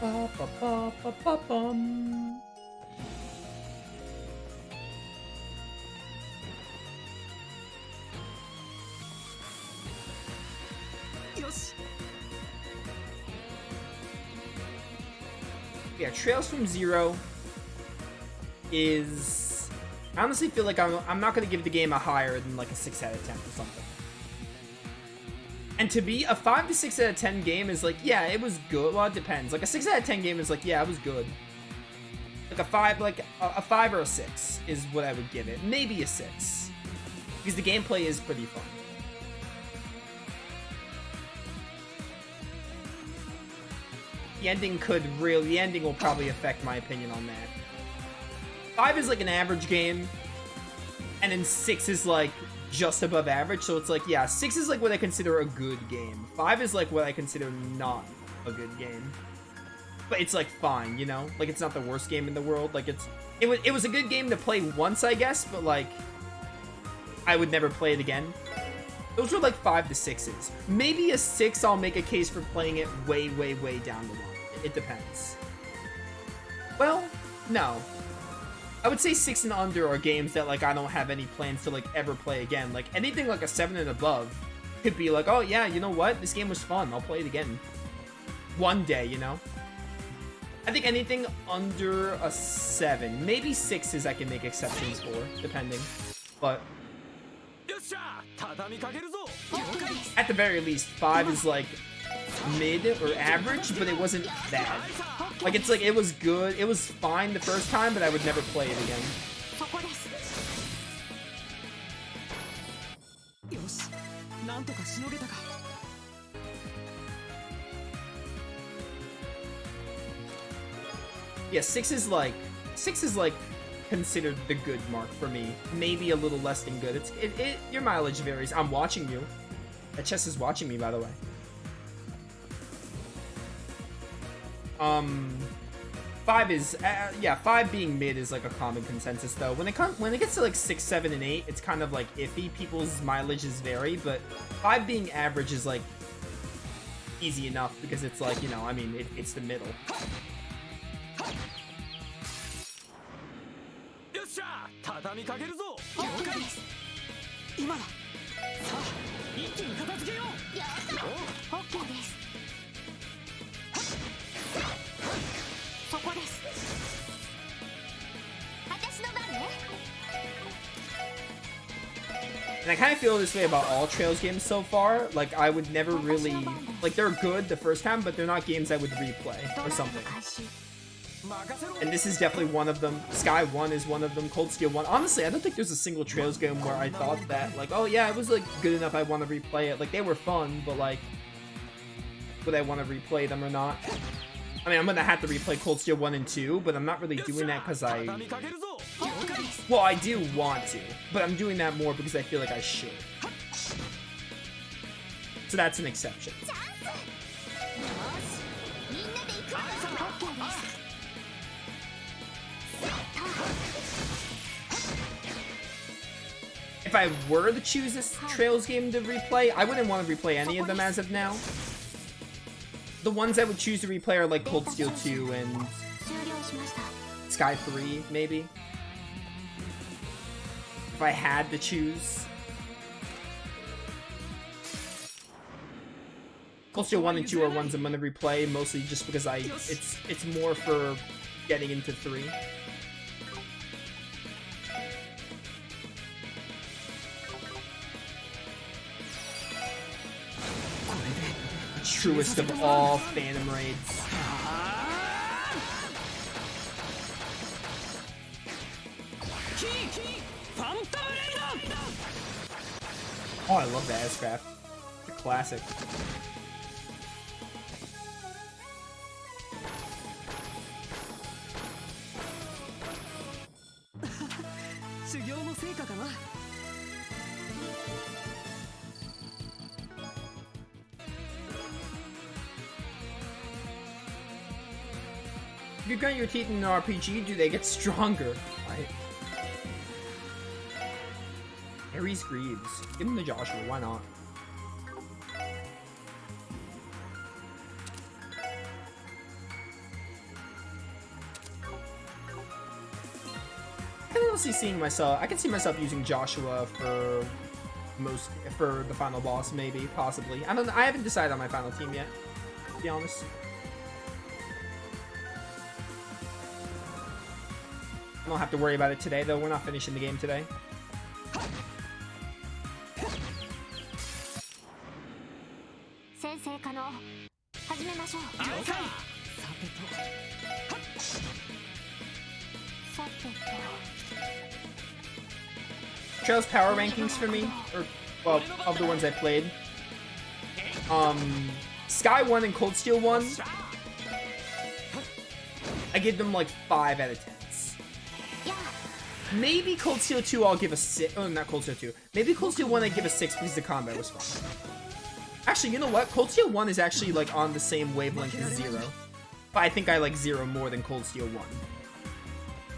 Ba, ba, ba, ba, ba, bum. Yeah, Trails from Zero is... I honestly feel like I'm not going to give the game a higher than like a 6 out of 10 or something. And to be a 5 to 6 out of 10 game is like, yeah, it was good. Well, it depends. Like a 6 out of 10 game is like, yeah, it was good. Like a 5, like a 5 or a 6 is what I would give it. Maybe a 6. Because the gameplay is pretty fun. The ending will probably affect my opinion on that. 5 is like an average game, and then 6 is like just above average, so it's like, yeah, 6 is like what I consider a good game. 5 is like what I consider not a good game. But it's like fine, you know? Like it's not the worst game in the world. Like it was a good game to play once, I guess, but like I would never play it again. Those were like 5 to 6s. Maybe a 6 I'll make a case for playing it way, way, way down the line. It depends. Well, no. I would say 6 and under are games that like I don't have any plans to like ever play again. Like anything like a 7 and above could be like, oh yeah, you know what? This game was fun. I'll play it again. One day, you know? I think anything under a 7, maybe 6s I can make exceptions for, depending. But at the very least, 5 is like mid or average, but it wasn't bad. Like it's like it was good, it was fine the first time, but I would never play it again. Yeah, 6 is like considered the good mark for me. Maybe a little less than good. Your mileage varies. I'm watching you. That chest is watching me, by the way. 5 is yeah, 5 being mid is like a common consensus though. When it gets to like 6, 7, and 8, it's kind of like iffy. People's mileages vary, but 5 being average is like easy enough because it's like, you know, I mean, it's the middle. And I kind of feel this way about all Trails games so far. Like, I would never really... Like, they're good the first time, but they're not games I would replay or something. And this is definitely one of them. Sky 1 is one of them. Cold Steel 1. Honestly, I don't think there's a single Trails game where I thought that, like, oh yeah, it was, like, good enough I want to replay it. Like, they were fun, but, like, would I want to replay them or not? I mean, I'm gonna have to replay Cold Steel 1 and 2, but I'm not really doing that because I... Well, I do want to, but I'm doing that more because I feel like I should. So that's an exception. If I were to choose this Trails game to replay, I wouldn't want to replay any of them as of now. The ones I would choose to replay are like Cold Steel 2 and Sky 3, maybe. If I had to choose. Cold Steel 1 and 2 are ones I'm gonna replay, mostly just because it's more for getting into 3. Truest of all Phantom Raids. Oh, I love the S-Craft. The classic. If you grind your teeth in an RPG, do they get stronger? Right. Ares Greaves. Give him to Joshua, why not? honestly seeing myself. I can see myself using Joshua for the final boss, maybe, possibly. I don't know. I haven't decided on my final team yet, to be honest. I don't have to worry about it today, though. We're not finishing the game today. Trail's power rankings for me, or well, of the ones I played. Sky 1 and Cold Steel 1, I give them like 5 out of 10s. Maybe Cold Steel 2 I'll give a 6. Oh, not Cold Steel 2. Maybe Cold Steel 1 I give a 6 because the combat was fun. Actually, you know what? Cold Steel 1 is actually like on the same wavelength as 0. But I think I like 0 more than Cold Steel 1.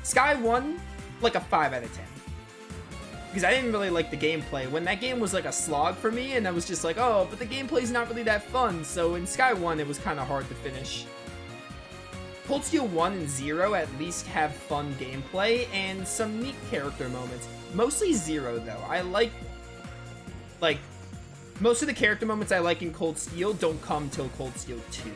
Sky 1, like a 5 out of 10. Because I didn't really like the gameplay. When that game was like a slog for me, and I was just like, oh, but the gameplay's not really that fun. So in Sky 1, it was kind of hard to finish. Cold Steel 1 and 0 at least have fun gameplay and some neat character moments. Mostly 0, though. I like, most of the character moments I like in Cold Steel don't come till Cold Steel 2.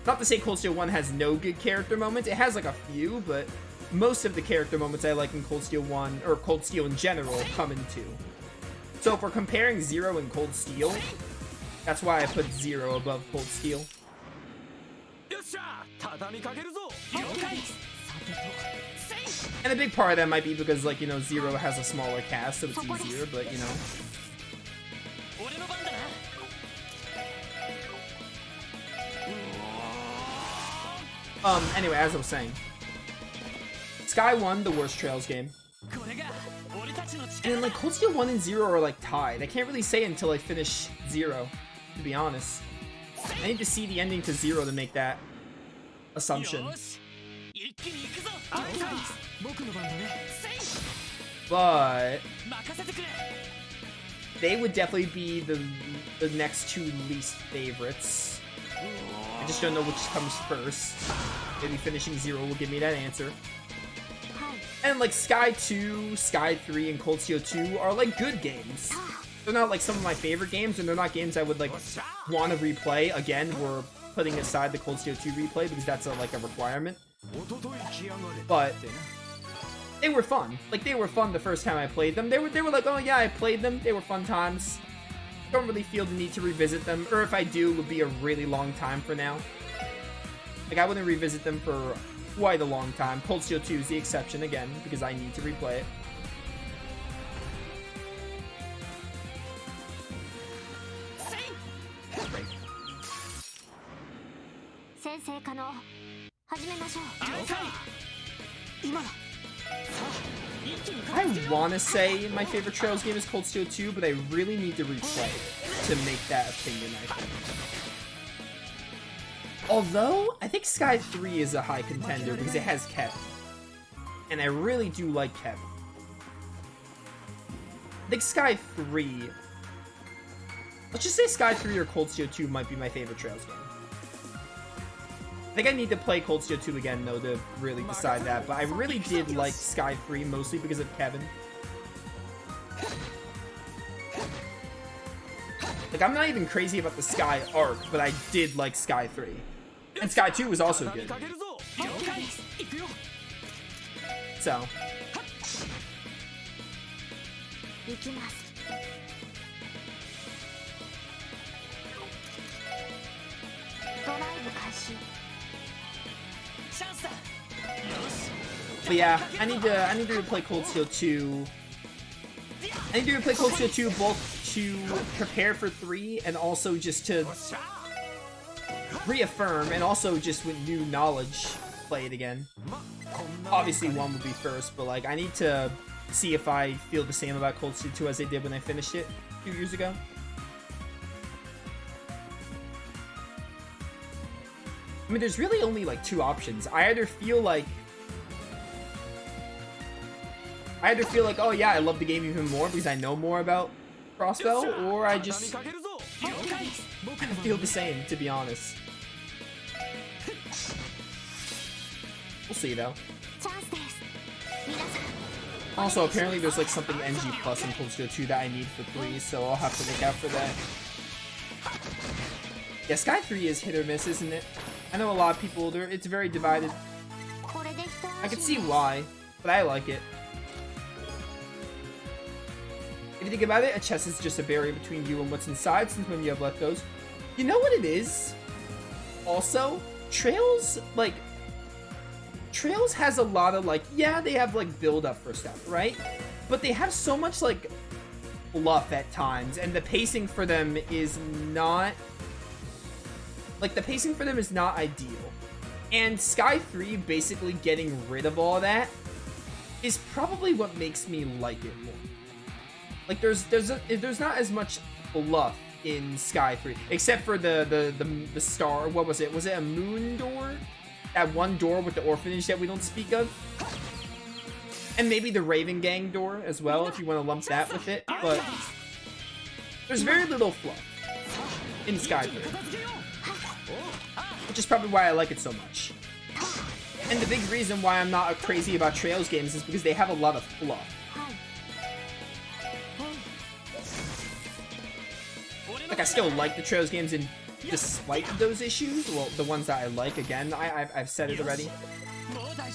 Not to say Cold Steel 1 has no good character moments. It has like a few, but most of the character moments I like in Cold Steel 1, or Cold Steel in general, come in 2. So if we're comparing 0 and Cold Steel, that's why I put 0 above Cold Steel. And a big part of that might be because, like, you know, 0 has a smaller cast, so it's easier, but, you know. Anyway, as I was saying, Sky 1, the worst Trails game. And like Cold Steel 1 and 0 are like tied. I can't really say until I finish 0, to be honest. I need to see the ending to 0 to make that assumption. But they would definitely be the next 2 least favorites. I just don't know which comes first. Maybe finishing 0 will give me that answer. And like Sky 2, Sky 3, and Cold Steel 2 are like good games. They're not like some of my favorite games, and they're not games I would like want to replay. Again, we're putting aside the Cold Steel 2 replay because that's like a requirement. But they were fun. Like they were fun the first time I played them. They were like, oh yeah, I played them. They were fun times. Don't really feel the need to revisit them, or if I do, it would be a really long time for now. Like I wouldn't revisit them for quite a long time. Cold Steel 2 is the exception again, because I need to replay it. I want to say my favorite Trails game is Cold Steel 2, but I really need to replay it to make that opinion, I think. Although, I think Sky 3 is a high contender because it has Kevin. And I really do like Kevin. I think Sky 3... Let's just say Sky 3 or Cold Steel 2 might be my favorite Trails game. I think I need to play Cold Steel 2 again, though, to really decide that. But I really did like Sky 3, mostly because of Kevin. Like, I'm not even crazy about the Sky arc, but I did like Sky 3. And Sky 2 was also good. So. But yeah, I need to replay Cold Steel 2. I need to replay Cold Steel 2 both to prepare for 3 and also just to reaffirm, and also just with new knowledge, play it again. Obviously 1 would be first, but like I need to see if I feel the same about Cold Steel 2 as I did when I finished it 2 years ago. I mean, there's really only like 2 options. I either feel like, oh yeah, I love the game even more because I know more about Crossbow, or I just feel the same, to be honest. We'll see, though. Also, apparently there's like something NG Plus in Cold Steel 2 that I need for 3, so I'll have to look out for that. Yeah, Sky 3 is hit or miss, isn't it? I know a lot of people, it's very divided. I can see why, but I like it. If you think about it, a chest is just a barrier between you and what's inside, since when you have left those. You know what it is? Also, Trails has a lot of, like, yeah, they have, like, build-up for stuff, right? But they have so much, like, fluff at times, and the pacing for them is not... Like, the pacing for them is not ideal. And Sky 3 basically getting rid of all that is probably what makes me like it more. Like, there's not as much fluff in Sky 3, except for the star. What was it? Was it a moon door? That one door with the orphanage that we don't speak of? And maybe the Raven Gang door as well, if you want to lump that with it. But there's very little fluff in Sky 3, which is probably why I like it so much. And the big reason why I'm not crazy about Trails games is because they have a lot of fluff. Like, I still like the Trails games in despite those issues. Well, the ones that I like, again, I've said it already.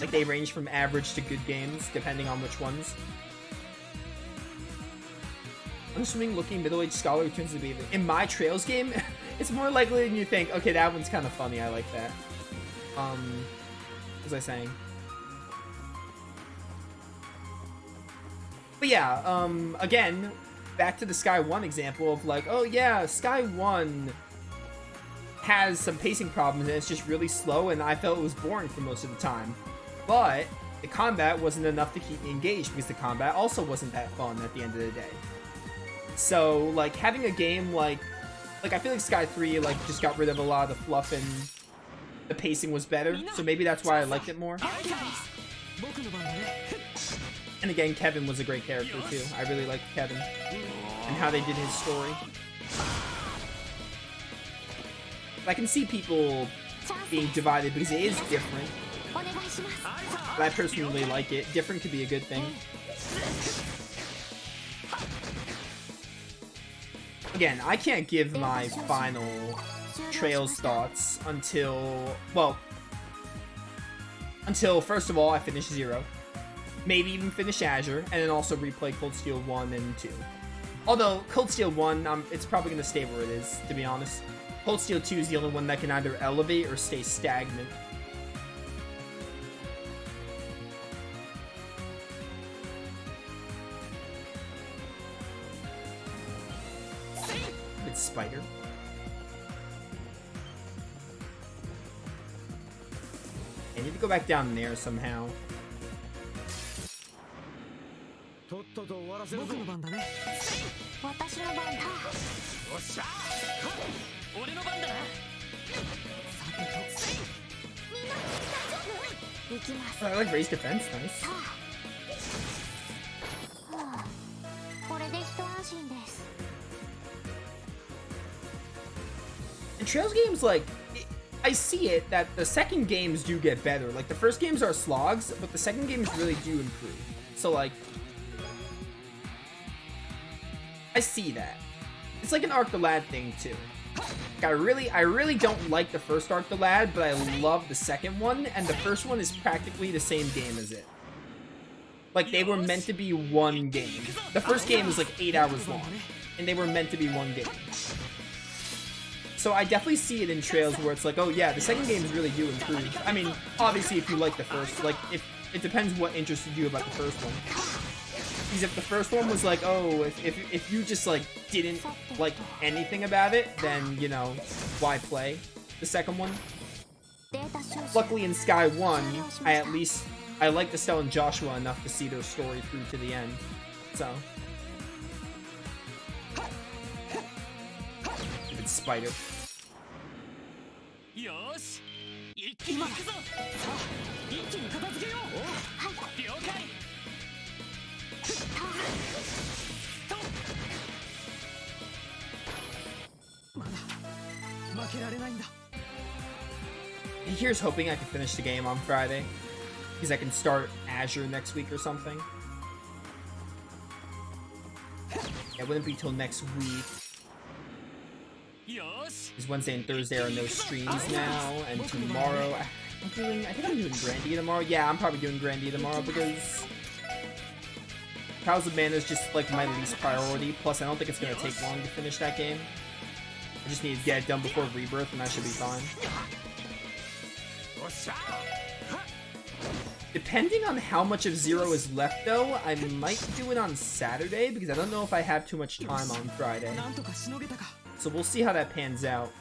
Like, they range from average to good games, depending on which ones. Unassuming looking middle-aged scholar who turns to be in my Trails game. It's more likely than you think. Okay, that one's kind of funny. I like that. What was I saying? But yeah, again, back to the Sky 1 example of like, oh yeah, Sky 1 has some pacing problems and it's just really slow, and I felt it was boring for most of the time. But the combat wasn't enough to keep me engaged, because the combat also wasn't that fun at the end of the day. So, like, having a game like I feel like Sky 3, like, just got rid of a lot of the fluff and the pacing was better, so maybe that's why I liked it more. And again, Kevin was a great character too. I really liked Kevin and how they did his story. But I can see people being divided because it is different. But I personally like it. Different could be a good thing. Again, I can't give my final Trails thoughts until, well, first of all I finish 0. Maybe even finish Azure, and then also replay Cold Steel 1 and 2. Although, Cold Steel 1, it's probably going to stay where it is, to be honest. Cold Steel 2 is the only one that can either elevate or stay stagnant. It's Spider. I need to go back down there somehow. I like raised defense, nice. And Trails games, like, I see it that the second games do get better. Like, the first games are slogs, but the second games really do improve. So, like, I see that. It's like an Arc the Lad thing too. Like, I really don't like the first Arc the Lad, but I love the second one, and the first one is practically the same game as it. Like, they were meant to be one game. The first game was like 8 hours long, and they were meant to be one game. So I definitely see it in Trails where it's like, oh yeah, the second games really do improve. I mean, obviously if you like the first, like, if it depends what interested you about the first one. Because if the first one was like, oh, if you just, like, didn't like anything about it, then, you know, why play the second one? Luckily in Sky 1, I like Estelle and Joshua enough to see their story through to the end. So. It's Spider. Here's hoping I can finish the game on Friday, because I can start Azure next week or something. It wouldn't be till next week. Because Wednesday and Thursday are no streams now, and tomorrow I think I'm doing Grandia tomorrow. Yeah, I'm probably doing Grandia tomorrow because Trials of Mana is just like my least priority. Plus, I don't think it's gonna take long to finish that game. I just need to get it done before Rebirth, and I should be fine. Depending on how much of Zero is left, though, I might do it on Saturday because I don't know if I have too much time on Friday. So we'll see how that pans out.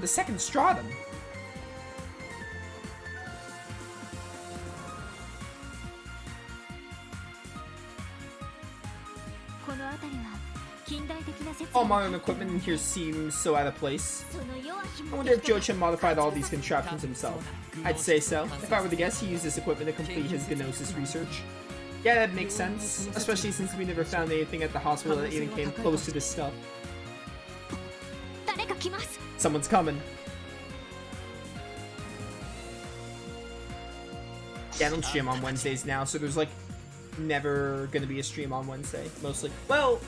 The second Stratum. All modern equipment in here seems so out of place. I wonder if Jochen modified all these contraptions himself. I'd say so. If I were to guess, he used this equipment to complete his Gnosis research. Yeah, that makes sense, especially since we never found anything at the hospital that even came close to this stuff. Someone's coming. Yeah, I don't stream on Wednesdays now, so there's like never gonna be a stream on Wednesday, mostly. Well,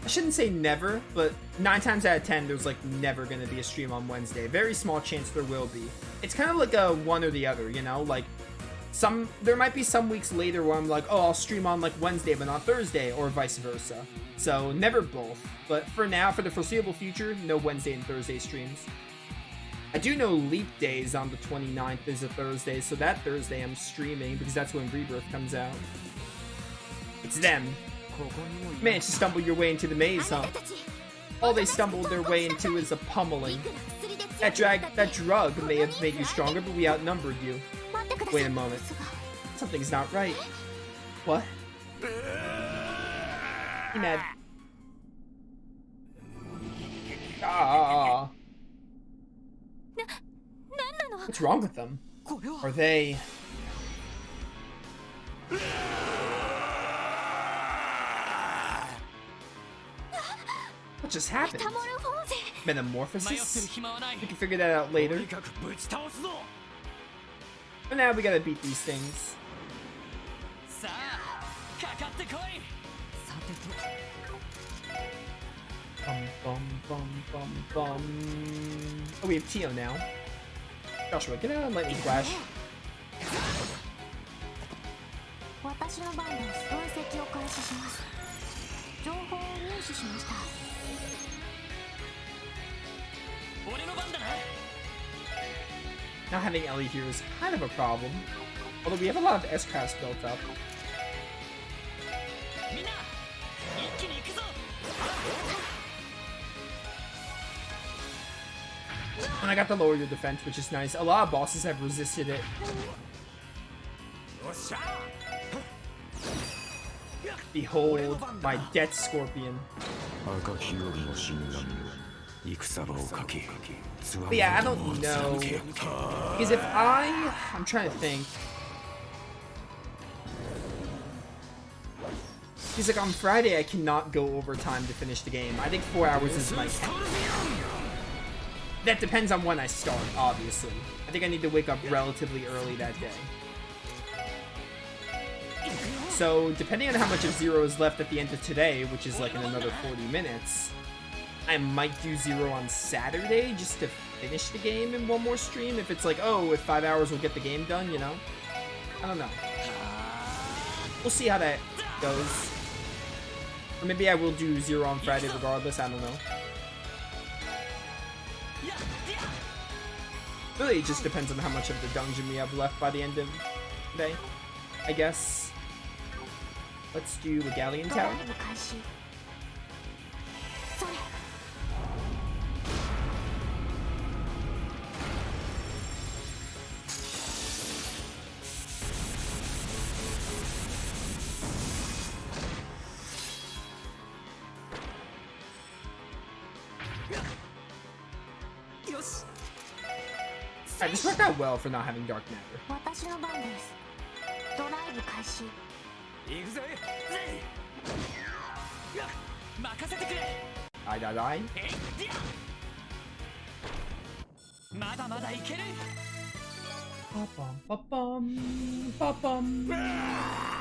I shouldn't say never, but 9 times out of 10, there's like never gonna be a stream on Wednesday. Very small chance there will be. It's kind of like a one or the other, you know? Like, there might be some weeks later where I'm like, oh, I'll stream on like Wednesday, but not Thursday, or vice versa. So, never both. But for now, for the foreseeable future, no Wednesday and Thursday streams. I do know Leap Day is on the 29th is a Thursday, so that Thursday I'm streaming because that's when Rebirth comes out. It's them. Managed to stumble your way into the maze, huh? All they stumbled their way into is a pummeling. That drug may have made you stronger, but we outnumbered you. Wait a moment. Something's not right. What? You mad? Ah. What's wrong with them? Are they... What just happened? Metamorphosis? We can figure that out later. For now, we gotta beat these things. Oh, we have Tio now. Joshua, get out and lightning flash. Not having Ellie here is kind of a problem. Although we have a lot of S-Crafts built up. And I got to lower your defense, which is nice. A lot of bosses have resisted it. Behold, my Death Scorpion. But yeah, I don't know. Because if I'm trying to think. Because like on Friday, I cannot go overtime to finish the game. I think 4 hours is my cap. That depends on when I start, obviously. I think I need to wake up relatively early that day. So, depending on how much of Zero is left at the end of today, which is like in another 40 minutes, I might do Zero on Saturday just to finish the game in one more stream. If it's like, oh, if 5 hours will get the game done, you know? I don't know. We'll see how that goes. Or maybe I will do Zero on Friday regardless, I don't know. Really, it just depends on how much of the dungeon we have left by the end of today, I guess. Let's do a Galleon Tower. Alright, this worked out well for not having Dark Matter. Die, die, die. まだまだいける Ba-bum, ba-bum, ba-bum.